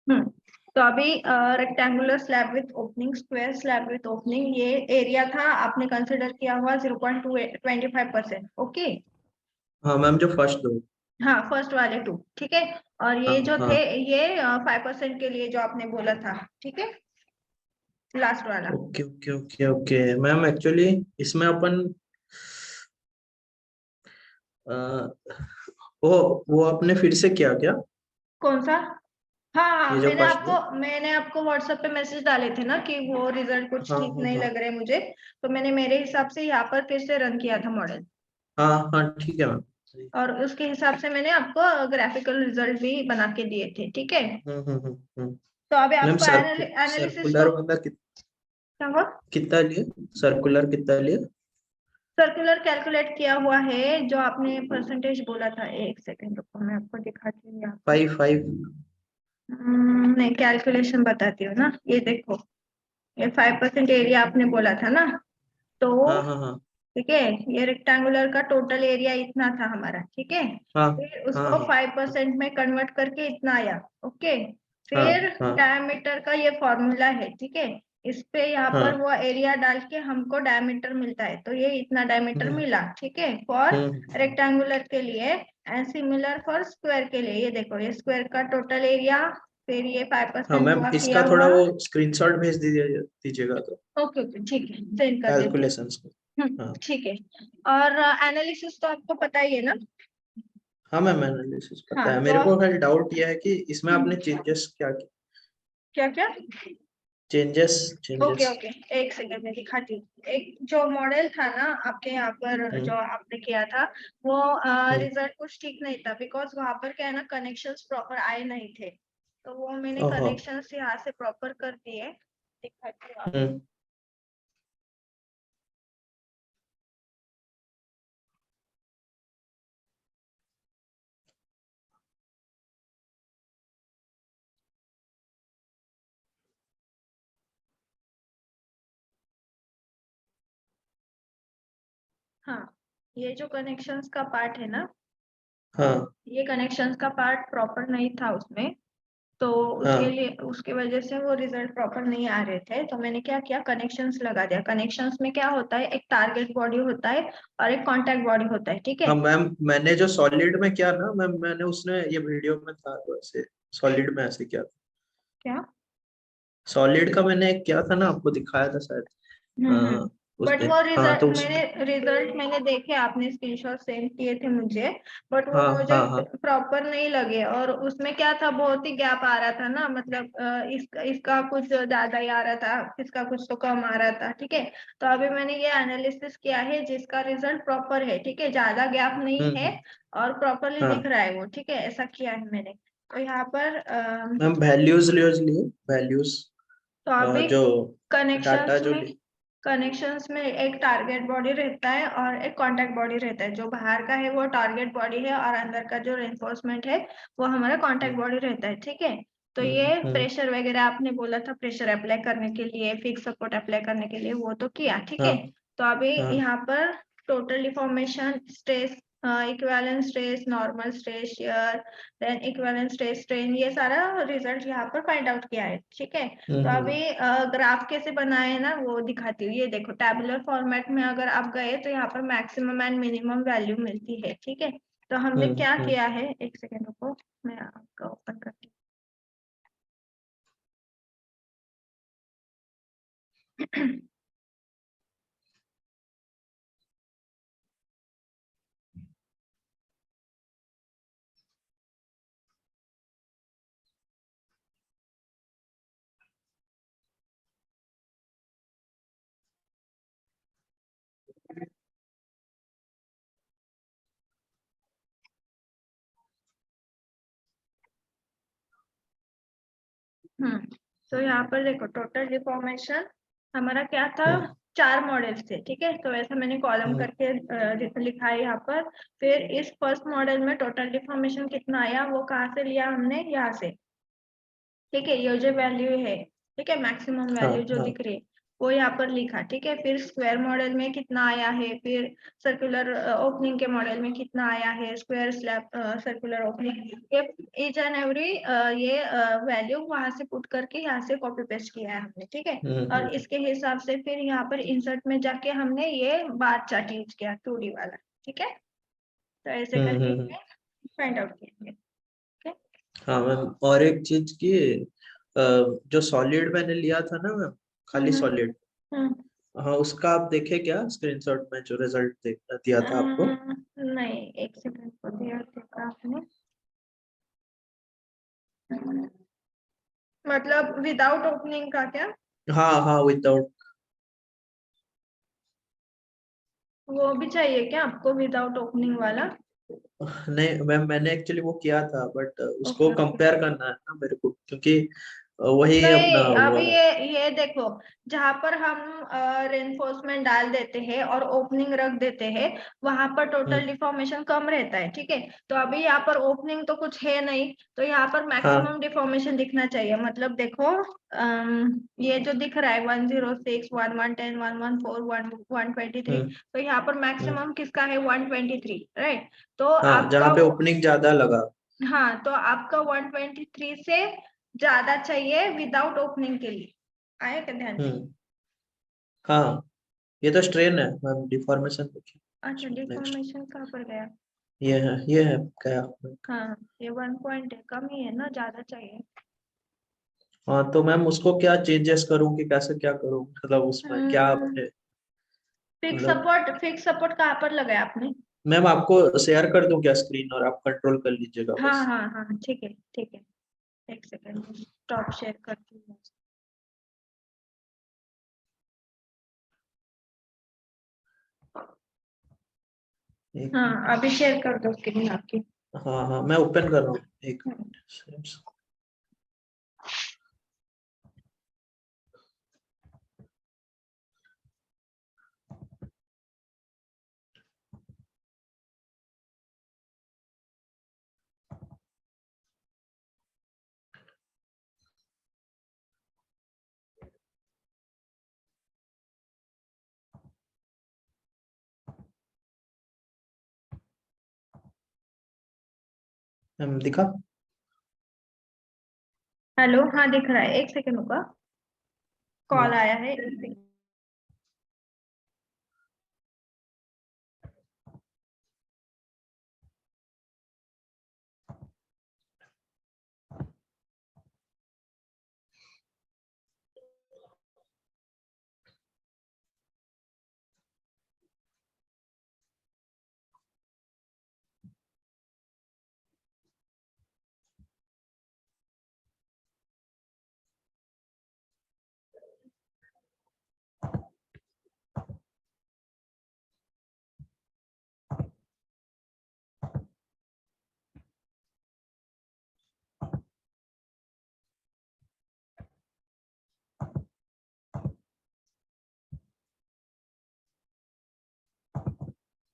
हम्म तो अभी rectangular slab with opening, square slab with opening, ये एरिया था, आपने कंसिडर किया हुआ 0.25%। ओके। हाँ मैम, जो फर्स्ट दो। हाँ, फर्स्ट वाले 2, ठीक है। और हाँ ये जो थे, हाँ। ये 5% के लिए जो आपने बोला था, ठीक है, लास्ट वाला। Okay okay okay okay ma'am, actually इसमें अपन अ, वो आपने फिर से किया क्या? कौन सा? हाँ हाँ, ये जो मैंने फर्स्ट दो। आपको मैंने आपको व्हाट्सएप पे मैसेज डाले थे ना कि वो रिजल्ट कुछ हाँ ठीक हाँ नहीं हाँ लग रहे मुझे, तो मैंने मेरे हिसाब से यहाँ पर फिर से रन किया था मॉडल, हाँ हाँ, ठीक है मैम। और उसके हिसाब से मैंने आपको ग्राफिकल रिजल्ट भी बना के दिए थे, ठीक है। हम्म। तो अभी मैम आपको एनालिसिस सर्कुलर को वाला क्या हुआ? कितना लिए? सर्कुलर कितना लिए? सर्कुलर कैलकुलेट किया हुआ है, जो आपने परसेंटेज बोला था, एक सेकंड रुको, मैं आपको दिखाती हूँ यहाँ पर। 5 5। नहीं, कैलकुलेशन बताती हूँ ना, ये देखो, ये 5% एरिया आपने बोला था ना, तो हाँ हाँ हाँ ठीक है, ये रेक्टेंगुलर का टोटल एरिया इतना था हमारा, ठीक है। हाँ फिर हाँ उसको हाँ 5% में कन्वर्ट करके इतना आया, ओके। हाँ फिर हाँ डायमीटर का ये फॉर्मूला है, ठीक है। इस पे यहाँ पर हाँ। वो एरिया डाल के हमको डायमीटर मिलता है, तो ये इतना डायमीटर हम्म मिला, ठीक है, फॉर हम्म। रेक्टेंगुलर के लिए। एंड सिमिलर फॉर स्क्वायर के लिए, ये देखो, ये स्क्वायर का टोटल एरिया, फिर ये हाँ 5% मैम, हुआ इसका किया थोड़ा हुआ। वो स्क्रीनशॉट भेज दीजिएगा तो, ओके ओके, ठीक है, सेंड कर देती हूँ। कैलकुलेशंस को। हाँ ठीक है। और एनालिसिस तो आपको पता ही है ना? हाँ मैम, एनालिसिस हाँ पता है तो मेरे को। खाली डाउट यह है कि इसमें आपने हम्म, चेंजेस क्या किए? क्या क्या? Changes okay changes. ओके, एक सेकंड में दिखाती हूँ। एक जो मॉडल था ना आपके यहाँ पर, जो हम्म आपने किया था, वो हम्म। रिजल्ट कुछ ठीक नहीं था, बिकॉज वहां पर क्या है ना, कनेक्शंस प्रॉपर आए नहीं थे, तो वो मैंने ओहो। कनेक्शंस यहाँ से प्रॉपर कर दिए, दिखाती हूँ आपको। हम्म। हाँ, ये जो कनेक्शंस का पार्ट है ना, हाँ ये कनेक्शंस का पार्ट प्रॉपर नहीं था उसमें, तो उसके हाँ। लिए, उसके वजह से वो रिजल्ट प्रॉपर नहीं आ रहे थे, तो मैंने क्या किया, कनेक्शंस लगा दिया। कनेक्शंस में क्या होता है, एक टारगेट बॉडी होता है और एक कांटेक्ट बॉडी होता है, ठीक है। हाँ मैम, मैंने जो सॉलिड में किया ना मैम, मैंने उसने ये वीडियो में था तो ऐसे सॉलिड में ऐसे किया था। क्या? सॉलिड का मैंने एक किया था ना, आपको दिखाया था शायद उस बट दिन। वो हाँ तो रिजल्ट मैंने देखे, आपने स्क्रीनशॉट सेंड किए थे मुझे, बट वो हाँ मुझे हाँ हाँ प्रॉपर नहीं लगे, और उसमें क्या था, बहुत ही गैप आ रहा था ना, मतलब इसका कुछ ज्यादा ही आ रहा था, इसका कुछ तो कम आ रहा था, ठीक है। तो अभी मैंने ये एनालिसिस किया है जिसका रिजल्ट प्रॉपर है, ठीक है, ज्यादा गैप नहीं है, हम्म। और प्रॉपरली दिख हाँ रहा है वो, ठीक है, ऐसा किया है मैंने। तो यहाँ पर मैम, वैल्यूज लिए वैल्यूज, तो अभी जो डाटा कनेक्शंस जो में कनेक्शंस में एक टारगेट बॉडी रहता है और एक कांटेक्ट बॉडी रहता है। जो बाहर का है वो टारगेट बॉडी है, और अंदर का जो रेनफोर्समेंट है वो हमारा कांटेक्ट हम्म बॉडी रहता है, ठीक है। तो ये हम्म। प्रेशर वगैरह आपने बोला था, प्रेशर अप्लाई करने के लिए, फिक्स सपोर्ट अप्लाई करने के लिए, वो तो किया, ठीक हाँ है। तो अभी हाँ यहाँ पर total deformation, stress, equivalent stress, normal stress, shear, then equivalent stress, strain, ये सारा रिजल्ट यहाँ पर फाइंड आउट किया है, ठीक है। तो हम्म। अभी ग्राफ कैसे बनाए ना वो दिखाती हूँ। ये देखो, टैबुलर फॉर्मेट में अगर आप गए तो यहाँ पर मैक्सिमम एंड मिनिमम वैल्यू मिलती है, ठीक है। तो हमने क्या हम्म। किया है, एक सेकेंड रुको, मैं आपका ओपन करती हूँ। तो यहाँ पर देखो, टोटल डिफॉर्मेशन हमारा क्या था, हम्म 4 मॉडल्स थे, ठीक है, तो ऐसा मैंने कॉलम हम्म करके लिखा है यहाँ पर। फिर इस फर्स्ट मॉडल में टोटल डिफॉर्मेशन कितना आया, वो कहाँ से लिया हमने, यहाँ से, ठीक है, ये जो वैल्यू है, ठीक है, मैक्सिमम हाँ वैल्यू जो हाँ दिख रही है, वो यहाँ पर लिखा, ठीक है। फिर स्क्वायर मॉडल में कितना आया है, फिर सर्कुलर ओपनिंग के मॉडल में कितना आया है, स्क्वायर स्लैब सर्कुलर ओपनिंग, ये ईच एंड एवरी ये वैल्यू वहां से पुट करके यहाँ से कॉपी पेस्ट किया है हमने, ठीक है। और इसके हिसाब से फिर यहाँ पर इंसर्ट में जाके हमने ये बार चार्ट यूज किया 2D वाला, ठीक है। तो ऐसे करके फाइंड आउट किया। हाँ मैम, और एक चीज की जो सॉलिड मैंने लिया था ना मैम, खाली सॉलिड, हाँ उसका आप देखे क्या स्क्रीनशॉट में जो रिजल्ट दिया था आपको? नहीं, एक सेकंड को दिया देखा आपने, मतलब विदाउट ओपनिंग का क्या? हाँ हाँ विदाउट। वो भी चाहिए क्या आपको विदाउट ओपनिंग वाला? नहीं मैम, मैंने एक्चुअली वो किया था बट उसको ओके ओके। कंपेयर करना है ना मेरे को, क्योंकि वही अपना नहीं, वो अभी है। ये देखो, जहां पर हम रेनफोर्समेंट डाल देते हैं और ओपनिंग रख देते हैं, वहां पर टोटल डिफॉर्मेशन कम रहता है, ठीक है। तो अभी यहाँ पर ओपनिंग तो कुछ है नहीं, तो यहाँ पर हाँ मैक्सिमम डिफॉर्मेशन दिखना चाहिए। मतलब देखो, ये जो दिख रहा है 106, 1110, 114, 123, तो यहाँ पर हम्म, मैक्सिमम किसका है? 123, राइट। तो हाँ जहाँ आपका, पे ओपनिंग ज्यादा लगा। हाँ, तो आपका 123 से ज्यादा चाहिए विदाउट ओपनिंग के लिए। आया क्या ध्यान में? हम्म, हाँ ये तो स्ट्रेन है मैम, डिफॉर्मेशन देखिए। अच्छा, नेक्स्ट, डिफॉर्मेशन कहाँ पर गया? ये है क्या? हाँ, ये 1 पॉइंट है, कम ही है ना, ज्यादा चाहिए। हाँ तो मैम उसको क्या चेंजेस करूँ कि कैसे क्या करूँ, मतलब उसमें क्या आपने मतलब? फिक्स सपोर्ट कहाँ पर लगाया आपने? मैम आपको शेयर कर दूं क्या स्क्रीन, और आप कंट्रोल कर लीजिएगा हाँ बस। हाँ हाँ, ठीक है ठीक है। एक सेकंड, स्टॉप शेयर करती हूँ। एक हाँ, मिनट। अभी शेयर कर दो स्क्रीन आपकी। हाँ हाँ मैं ओपन कर रहा हूँ, एक हम्म, मिनट। मैम दिखा? हेलो, हाँ दिख रहा है, एक सेकंड होगा, कॉल हम्म, आया है, एक सेकंड।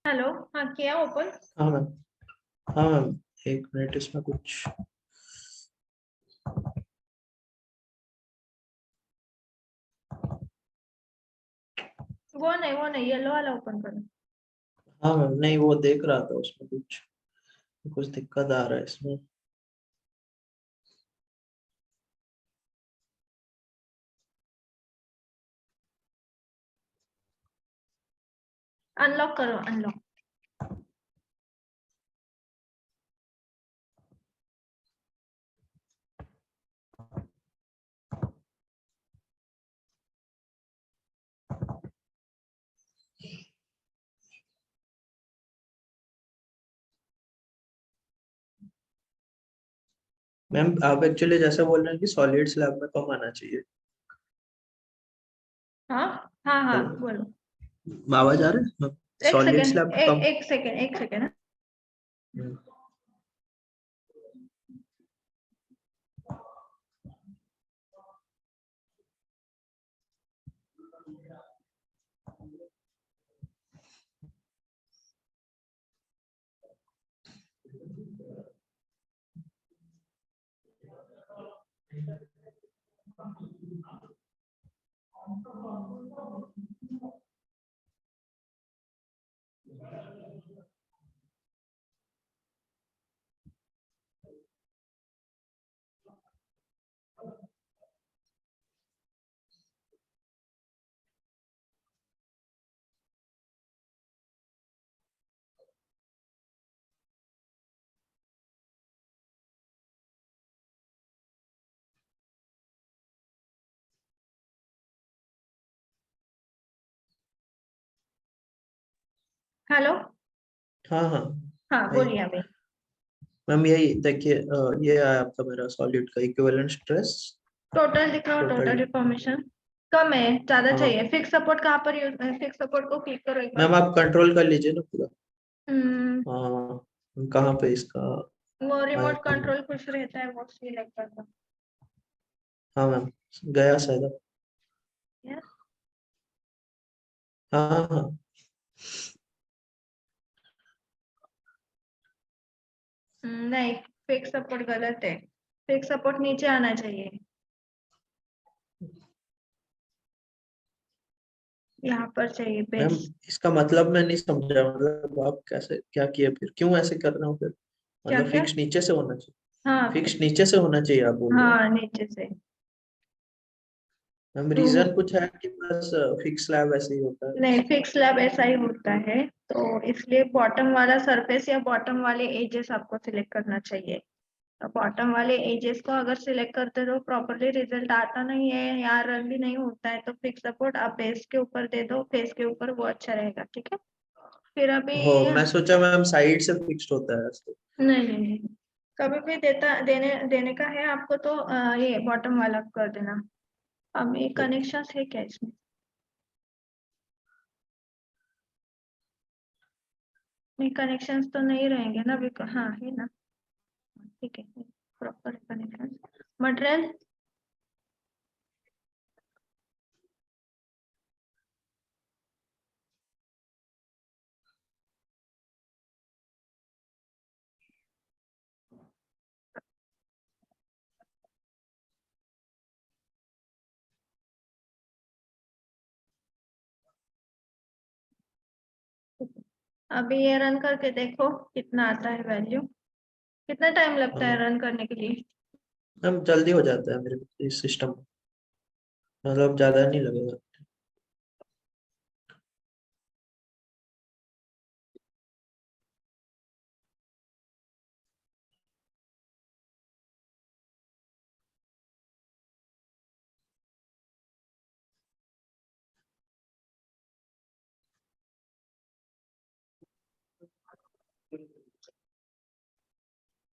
हेलो, हाँ किया ओपन। हाँ मैम, हाँ मैम, एक मिनट इसमें कुछ। वो नहीं, येलो वाला ओपन करो। हाँ मैम, नहीं वो देख रहा था, उसमें कुछ कुछ दिक्कत आ रहा है इसमें। अनलॉक करो, अनलॉक। मैम आप एक्चुअली जैसे बोल रहे हैं कि सॉलिड स्लैब में कम आना चाहिए। हाँ हाँ हाँ, हेलो, बोलो। आवाज आ रहा है? एक सॉलिड सेकंड, स्लैब में कम। एक सेकंड, एक सेकंड। हम्म, हेलो। हाँ हाँ। हाँ आई। बोलिए अभी। मैम यही देखिए, ये आया आपका मेरा सॉलिड का इक्विवेलेंट स्ट्रेस। टोटल दिखाओ, टोटल टोटल। डिफॉर्मेशन। कम है, ज्यादा हाँ चाहिए। फिक्स सपोर्ट कहाँ पर यूज, फिक्स सपोर्ट को क्लिक करो एक बार। मैम, आप कंट्रोल कर लीजिए ना पूरा। हम्म। हाँ, कहाँ पे इसका वो रिमोट आइकन। कंट्रोल कुछ रहता है, वो सिलेक्ट कर दो। हाँ मैम, गया शायद Yes? हाँ हाँ। नहीं, फिक्स सपोर्ट गलत है। फिक्स सपोर्ट नीचे आना चाहिए, यहाँ पर चाहिए मैम बेस। इसका मतलब मैं नहीं समझा, मतलब आप कैसे क्या किए, फिर क्यों ऐसे कर रहे हो फिर? क्या मतलब क्या? फिक्स नीचे से होना चाहिए। हाँ फिक्स नीचे से होना चाहिए आप बोल रहे हो? हाँ, नीचे से। मैम तो रीजन कुछ है कि बस फिक्स स्लैब ऐसे ही होता है नहीं, बस? फिक्स स्लैब ऐसा ही होता है, तो इसलिए बॉटम वाला सरफेस या बॉटम वाले एजेस आपको सिलेक्ट करना चाहिए। तो बॉटम वाले एजेस को अगर सिलेक्ट करते तो प्रॉपरली रिजल्ट आता नहीं है या रन भी नहीं होता है, तो फिक्स सपोर्ट आप बेस के ऊपर दे दो, फेस के ऊपर, वो अच्छा रहेगा। ठीक है, फिर अभी। हो, मैं सोचा मैम साइड से फिक्स्ड होता है ऐसे। नहीं नहीं नहीं, कभी भी देने देने का है आपको तो ये बॉटम वाला कर देना। अभी कनेक्शन है क्या इसमें? नहीं, कनेक्शंस तो नहीं रहेंगे ना अभी। हाँ है ना, ठीक है। Proper connection. मटेरियल। अभी ये रन करके देखो कितना आता है वैल्यू। कितना टाइम लगता है हाँ रन करने के लिए? मैम, जल्दी हो जाता है मेरे इस सिस्टम में, मतलब ज्यादा नहीं लगेगा।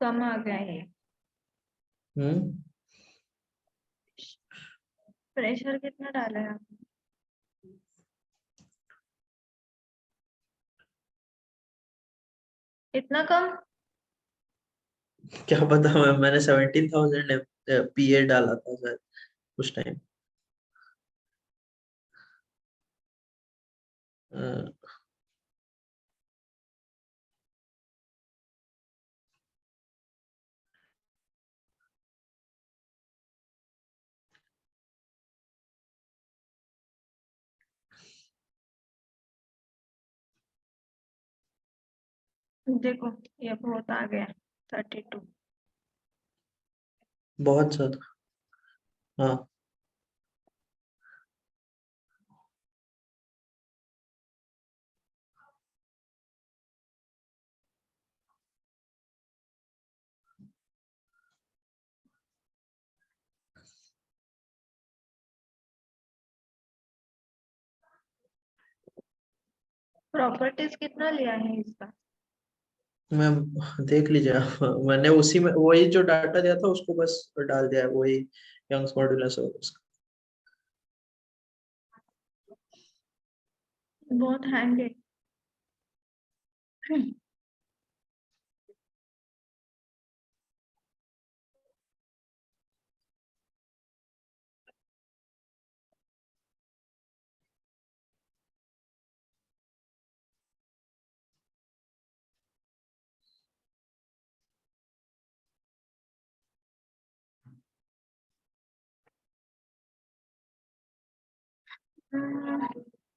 कम आ गया है। हम्म। प्रेशर कितना डाला है आपने? इतना कम? क्या पता मैम, मैंने 17,000 पीए डाला था शायद उस टाइम। देखो, ये बहुत आ गया, 32। बहुत ज्यादा। हाँ। प्रॉपर्टीज कितना लिया है इसका? मैम देख लीजिए आप, मैंने उसी में वही जो डाटा दिया था उसको बस डाल दिया है, वही यंग्स मॉड्यूलस और उसका। बहुत हैंग है।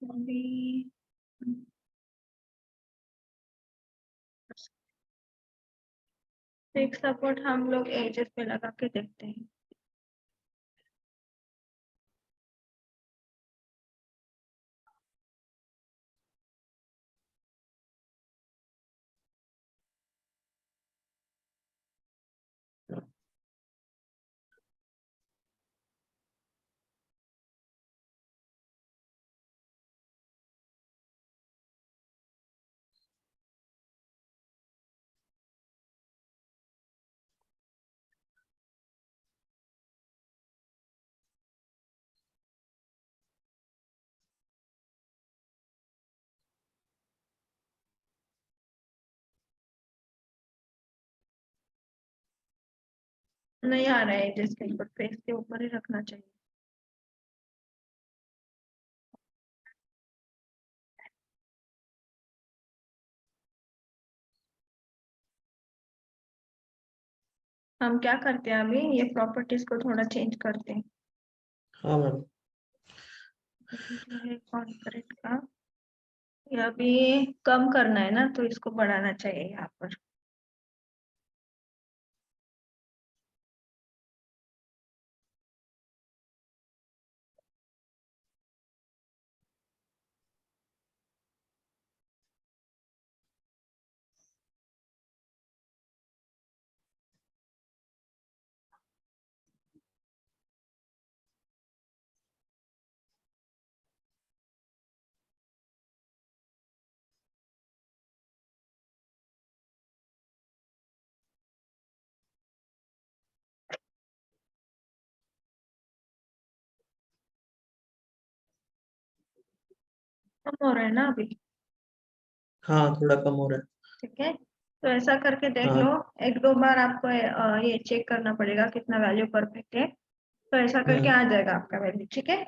अभी फिक्स सपोर्ट हम लोग एजेस पे लगा के देखते हैं। नहीं आ रहा है जिसके ऊपर, फेस के ऊपर ही रखना चाहिए। हम क्या करते हैं अभी, ये प्रॉपर्टीज को थोड़ा चेंज करते हैं। हाँ मैम। कॉन्करेंट का ये अभी कम करना है ना, तो इसको बढ़ाना चाहिए यहाँ पर। कम हो रहा है ना अभी? हाँ थोड़ा कम हो रहा है। ठीक है, तो ऐसा करके देख लो। हाँ। एक दो बार आपको ये चेक करना पड़ेगा कितना वैल्यू परफेक्ट है, तो ऐसा करके आ जाएगा आपका वैल्यू। ठीक है।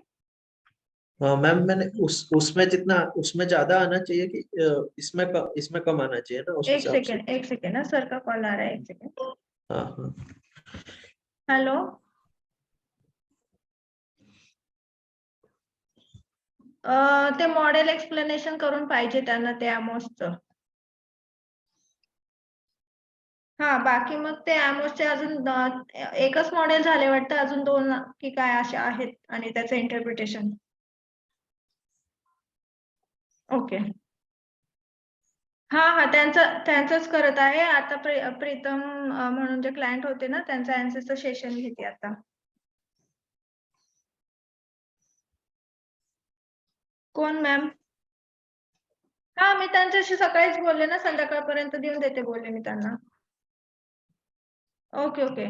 हाँ मैम, मैंने उसमें जितना उसमें ज्यादा आना चाहिए कि इसमें कम आना चाहिए ना, उस एक हिसाब से। सेकेंड, एक सेकेंड ना, सर का कॉल आ रहा है, एक सेकेंड। हाँ हाँ। हॅलो, ते मॉडेल एक्सप्लेनेशन करून पाहिजे त्यांना ते अमोसचं. हा, बाकी मग ते अमोसचे अजून एकच मॉडेल झाले वाटतं, अजून 2 की काय असे आहेत आणि त्याचं इंटरप्रिटेशन. ओके. हा हा, त्यांचंच करत आहे आता. प्रीतम म्हणून जे क्लायंट होते ना, त्यांचं अँसेसचं सेशन घेते आता. कोण मॅम? हा, मी त्यांच्याशी सकाळीच बोलले ना, संध्याकाळपर्यंत देऊन देते बोलले मी त्यांना. Okay okay.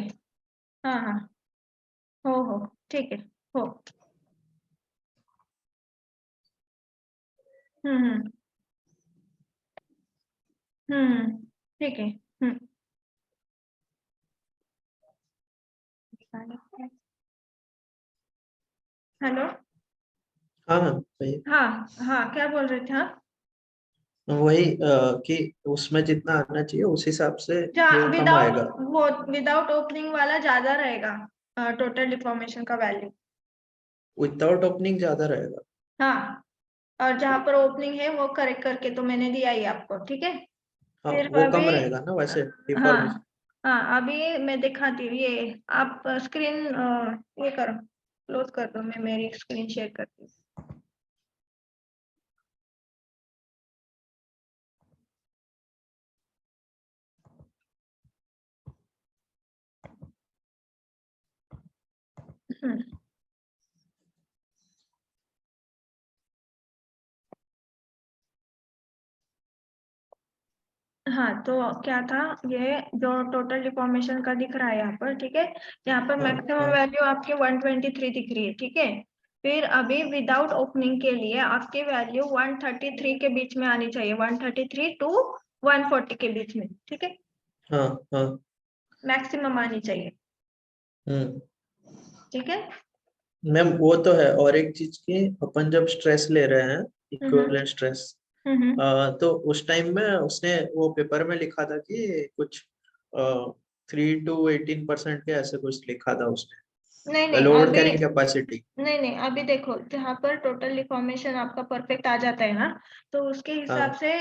हा हा, हो हो, ठीक आहे. हो. हम्म हम्म, ठीक आहे. हेलो। हाँ मैम वही। हाँ हाँ, क्या बोल रहे थे? हाँ, वही कि उसमें जितना आना चाहिए उस हिसाब से ये कम विदाउट आएगा। वो विदाउट ओपनिंग वाला ज्यादा रहेगा, टोटल डिफॉर्मेशन का वैल्यू। विदाउट ओपनिंग ज्यादा रहेगा। हाँ, और जहाँ पर ओपनिंग है वो करेक्ट करके तो मैंने दिया ही आपको। ठीक है। हाँ फिर वो अभी कम रहेगा ना वैसे डिफॉर्मेशन। हाँ हाँ, अभी मैं दिखाती हूँ ये। आप स्क्रीन ये करो, क्लोज कर दो, मैं मेरी स्क्रीन शेयर करती हूँ। हाँ, तो क्या था, ये जो टोटल डिफॉर्मेशन का दिख रहा है यहाँ पर, ठीक है। यहाँ पर हाँ मैक्सिमम हाँ। वैल्यू आपकी 123 दिख रही है। ठीक है। फिर अभी विदाउट ओपनिंग के लिए आपकी वैल्यू 133 के बीच में आनी चाहिए, 133 टू 140 के बीच में। ठीक है, हाँ हाँ। मैक्सिमम आनी चाहिए। हम्म। ठीक है। मैम वो तो है, और एक चीज की, अपन जब स्ट्रेस ले रहे हैं, हम्म इक्विवेलेंट स्ट्रेस, हम्म। तो उस टाइम में उसने वो पेपर में लिखा था कि कुछ 3 to 18% के ऐसे कुछ लिखा था नहीं उसने, नहीं, लोड अभी कैरिंग कैपेसिटी। नहीं नहीं, अभी देखो, जहाँ पर टोटल डिफॉर्मेशन आपका परफेक्ट आ जाता है ना, तो उसके हिसाब हाँ। से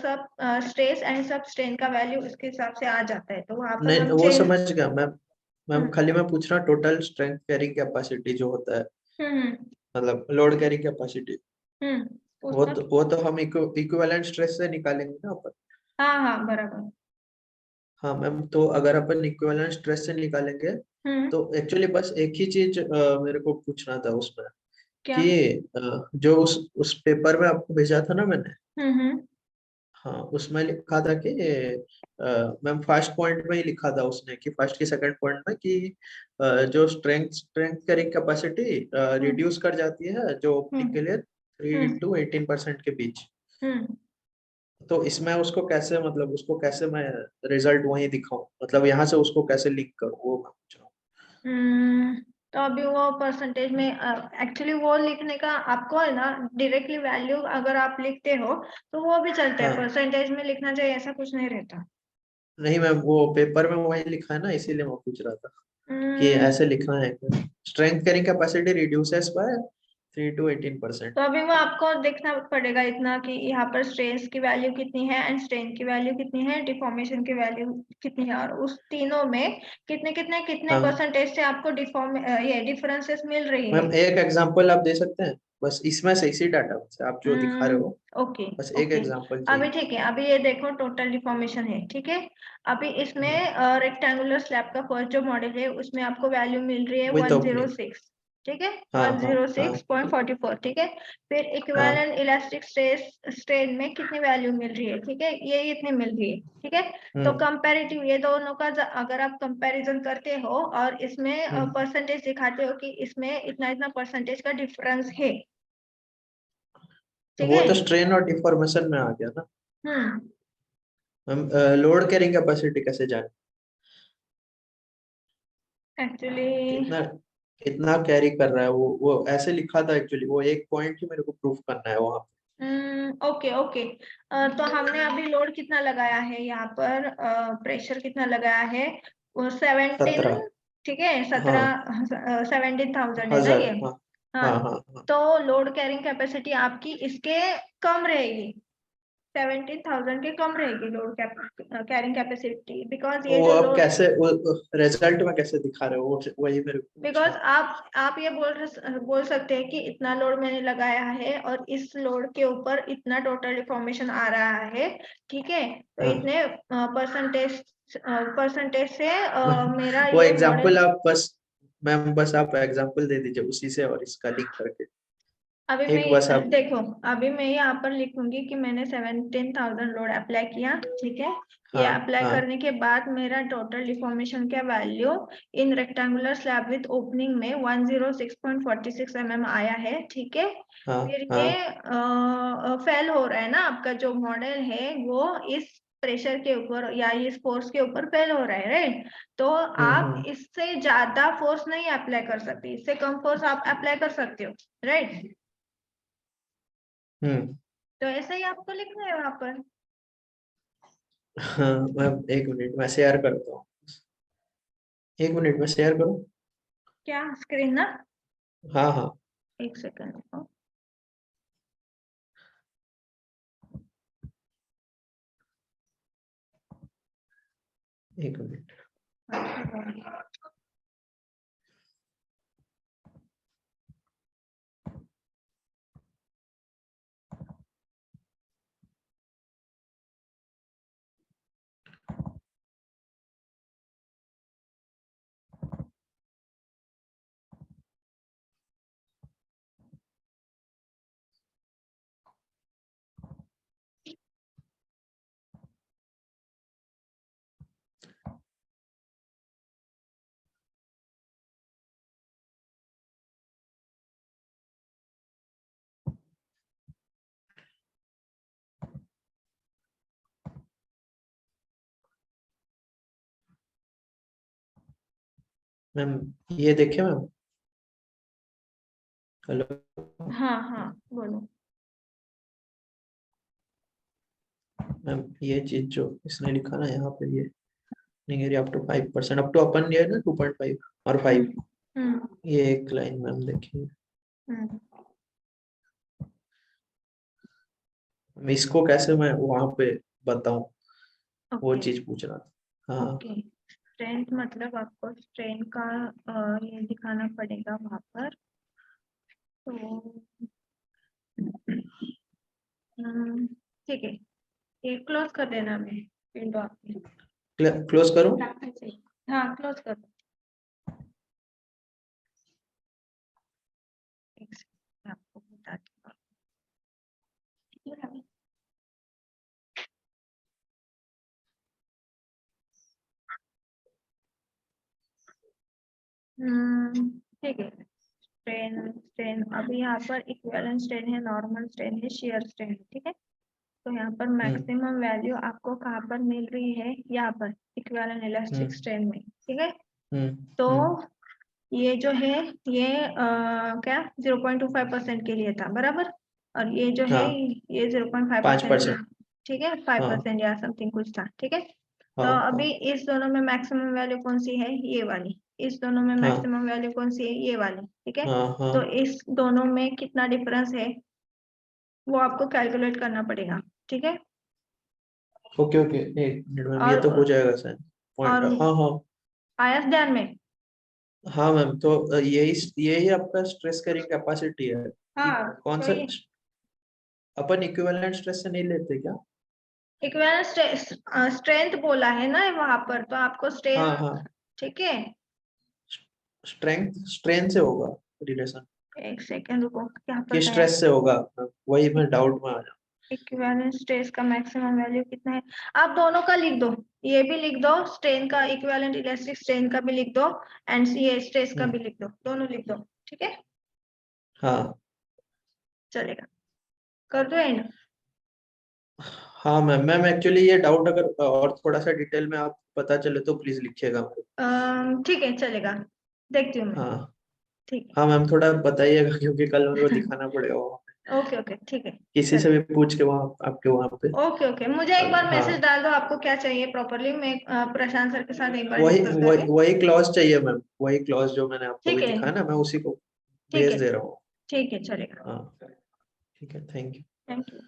सब स्ट्रेस एंड सब स्ट्रेन का वैल्यू उसके हिसाब से आ जाता है, तो वहां पर नहीं हम वो चेंज। समझ गया मैम। मैम हम्म खाली मैं पूछ रहा टोटल स्ट्रेंथ कैरिंग कैपेसिटी जो होता है, हम्म मतलब लोड कैरिंग कैपेसिटी, पूछना। वो तो हम इक्विवेलेंट स्ट्रेस से निकालेंगे ना अपन। हाँ हाँ, बराबर। हाँ मैम, तो अगर अपन इक्विवेलेंट स्ट्रेस से निकालेंगे, हम्म तो एक्चुअली बस एक ही चीज मेरे को पूछना था उसमें, क्या? कि जो उस पेपर में आपको भेजा था ना मैंने, हम्म। हाँ उसमें लिखा था कि मैम फर्स्ट पॉइंट में ही लिखा था उसने कि फर्स्ट की सेकंड पॉइंट में कि जो स्ट्रेंथ कैरिंग कैपेसिटी हम्म रिड्यूस कर जाती है जो ओपनिंग हम्म के लिए 3 हम्म to 18% के बीच। हम्म तो इसमें उसको कैसे, मतलब उसको कैसे मैं रिजल्ट वही दिखाऊं, मतलब यहाँ से उसको कैसे लिंक करूँ, वो मैं पूछ रहा हूँ। तो अभी वो परसेंटेज में एक्चुअली वो लिखने का आपको है ना, डायरेक्टली वैल्यू अगर आप लिखते हो तो वो भी चलता है, हाँ परसेंटेज में लिखना चाहिए ऐसा कुछ नहीं रहता। नहीं मैम, वो पेपर में वही लिखा है ना, इसीलिए मैं पूछ रहा था कि हम्म, ऐसे लिखना है क्या। Strength carrying capacity reduces by 3 to 18%। तो अभी वो आपको देखना पड़ेगा इतना कि यहाँ पर स्ट्रेस की वैल्यू कितनी है एंड स्ट्रेन की वैल्यू कितनी है, डिफॉर्मेशन की वैल्यू कितनी है, और उस तीनों में कितने कितने कितने हाँ परसेंटेज से आपको ये डिफरेंसेस मिल रही है। मैम, एक एग्जांपल आप दे सकते हैं, बस इसमें से, इसी डाटा में से आप जो दिखा रहे हो, ओके बस एक ओके। एग्जांपल अभी चाहिए। ठीक है, अभी ये देखो टोटल डिफॉर्मेशन है, ठीक है। अभी इसमें रेक्टेंगुलर स्लैब का फर्स्ट जो मॉडल है उसमें आपको वैल्यू मिल रही है विथ ओपनिंग। 106, ठीक है, हाँ हाँ हाँ 106.44, ठीक है। फिर हाँ। इक्विवेलेंट इलास्टिक स्ट्रेन में कितनी वैल्यू मिल रही है, ठीक है, ये इतनी मिल रही है, ठीक है। तो हम्म कंपैरेटिव ये दोनों का अगर आप कंपैरिजन करते हो और इसमें हम्म। परसेंटेज दिखाते हो कि इसमें इतना इतना परसेंटेज का डिफरेंस है, तो ठीक वो है। तो स्ट्रेन और डिफॉर्मेशन में आ गया ना हम्म मैम। लोड कैरिंग कैपेसिटी कैसे जाने, एक्चुअली कितना कितना कैरी कर रहा है वो ऐसे लिखा था एक्चुअली, वो एक पॉइंट ही मेरे को प्रूफ करना है वहां ओके ओके। तो हमने अभी लोड कितना लगाया है यहाँ पर, प्रेशर कितना लगाया है, वो पे। 17, 17। ठीक है, हाँ 17,000 है ना ये। 1000। हाँ हाँ, हाँ हाँ हाँ। तो लोड कैरिंग कैपेसिटी आपकी इसके कम रहेगी, 17,000 के कम रहेगी लोड कैरिंग कैपेसिटी, बिकॉज तो ये वो जो अब लोड, कैसे रिजल्ट में कैसे दिखा रहे हो, वही मेरे को पूछना बिकॉज है। आप ये बोल सकते हैं कि इतना लोड मैंने लगाया है और इस लोड के ऊपर इतना टोटल डिफॉर्मेशन आ रहा है, ठीक है, तो हाँ इतने परसेंटेज परसेंटेज से मेरा वो ये एग्जांपल मॉडल। आप बस, मैम बस आप एग्जांपल दे दीजिए उसी से और इसका लिंक करके, अभी एक बस मैं आप। देखो, अभी मैं यहाँ पर लिखूंगी कि मैंने 17,000 लोड अप्लाई किया, ठीक है। ये हाँ अप्लाई हाँ करने के बाद मेरा टोटल डिफॉर्मेशन का value in rectangular slab with opening में 106.46 आया है, ठीक है। हाँ फिर ये हाँ। फेल हो रहा है ना, आपका जो मॉडल है वो इस प्रेशर के ऊपर या इस फोर्स के ऊपर फेल हो रहा है, राइट। तो आप हम्म। इससे ज्यादा फोर्स नहीं अप्लाई कर सकते, इससे कम फोर्स आप अप्लाई कर सकते हो, राइट। हम्म। तो ऐसा ही आपको लिखना है वहां पर। हाँ मैम, एक मिनट मैं शेयर करता हूँ, एक मिनट में शेयर करूँ। क्या स्क्रीन ना, हाँ हाँ। एक सेकंड रुको। एक मिनट। मैम ये देखिए मैम। हेलो हाँ हाँ बोलो। मैम, ये चीज जो इसने लिखा ना यहाँ पे, ये negative up to 5%, up to अपन ये है ना 2.5 और 5, हम्म हम्म ये एक लाइन मैम देखिए। हम्म मैं इसको कैसे मैं वहां पे बताऊं, वो ओके चीज पूछ रहा था। हाँ ओके। स्ट्रेंथ मतलब आपको स्ट्रेन का ये दिखाना पड़ेगा वहां पर, तो ठीक है, ये क्लोज कर देना, मैं विंडो आपकी। क्लोज करूं। हाँ क्लोज कर दो। एक सेकंड, आपको बताती हूँ। ठीक है। स्ट्रेन स्ट्रेन अभी यहाँ पर इक्विवेलेंट स्ट्रेन है, नॉर्मल स्ट्रेन है, शियर स्ट्रेन है, ठीक है। तो यहाँ पर मैक्सिमम वैल्यू आपको कहाँ पर मिल रही है, यहाँ पर इक्विवेलेंट इलास्टिक स्ट्रेन में, ठीक है। तो ये जो है ये क्या 0.25% के लिए था, बराबर, और ये जो है ये 0.5%, ठीक है, 5% या समथिंग कुछ था, ठीक है। तो अभी इस दोनों में मैक्सिमम वैल्यू कौन सी है, ये वाली। इस दोनों में मैक्सिमम वैल्यू कौन सी है, ये वाली, ठीक है। तो इस दोनों में कितना डिफरेंस है वो आपको कैलकुलेट करना पड़ेगा, ठीक है। ओके ओके, एक मिनट मैम, ये तो हो जाएगा सर पॉइंट। हाँ आया ध्यान में। हाँ मैम, तो यही आपका स्ट्रेस कैरिंग कैपेसिटी है। हाँ, कौन तो सा अपन इक्विवेलेंट स्ट्रेस से नहीं लेते क्या? इक्विवेलेंट स्ट्रेंथ बोला है ना वहां पर, तो आपको स्ट्रेंथ, हाँ ठीक है। स्ट्रेंथ से होगा रिलेशन, एक सेकंड रुको, क्या कि पता है। स्ट्रेस से होगा, वही मैं डाउट में आ जाऊँ। इक्विवेलेंट स्ट्रेस का मैक्सिमम वैल्यू कितना है, आप दोनों का लिख दो, ये भी लिख दो, स्ट्रेन का, इक्विवेलेंट इलास्टिक स्ट्रेन का भी लिख दो, एंड ये स्ट्रेस का भी लिख दो, दोनों लिख दो, ठीक है। हाँ चलेगा, कर दो एंड। हाँ मैम, मैम एक्चुअली ये डाउट अगर और थोड़ा सा डिटेल में आप पता चले तो प्लीज लिखिएगा मेरे। ठीक है, चलेगा, देखती हूँ मैं। हाँ ठीक है। हाँ मैम, थोड़ा बताइएगा क्योंकि कल मेरे को दिखाना पड़ेगा वहाँ पे। ओके ओके, ठीक है, किसी से भी पूछ के वहाँ आपके वहाँ पे। ओके ओके, मुझे एक बार मैसेज हाँ डाल दो आपको क्या चाहिए प्रॉपरली, मैं प्रशांत सर के साथ एक बार वही डिस्कस वही करके। वही क्लॉज चाहिए मैम, वही क्लॉज जो मैंने आपको ठीक भी है, दिखाया ना, मैं उसी को ठीक भेज है, दे रहा हूँ। ठीक है, चलेगा। हाँ ठीक है, थैंक यू। Thank you.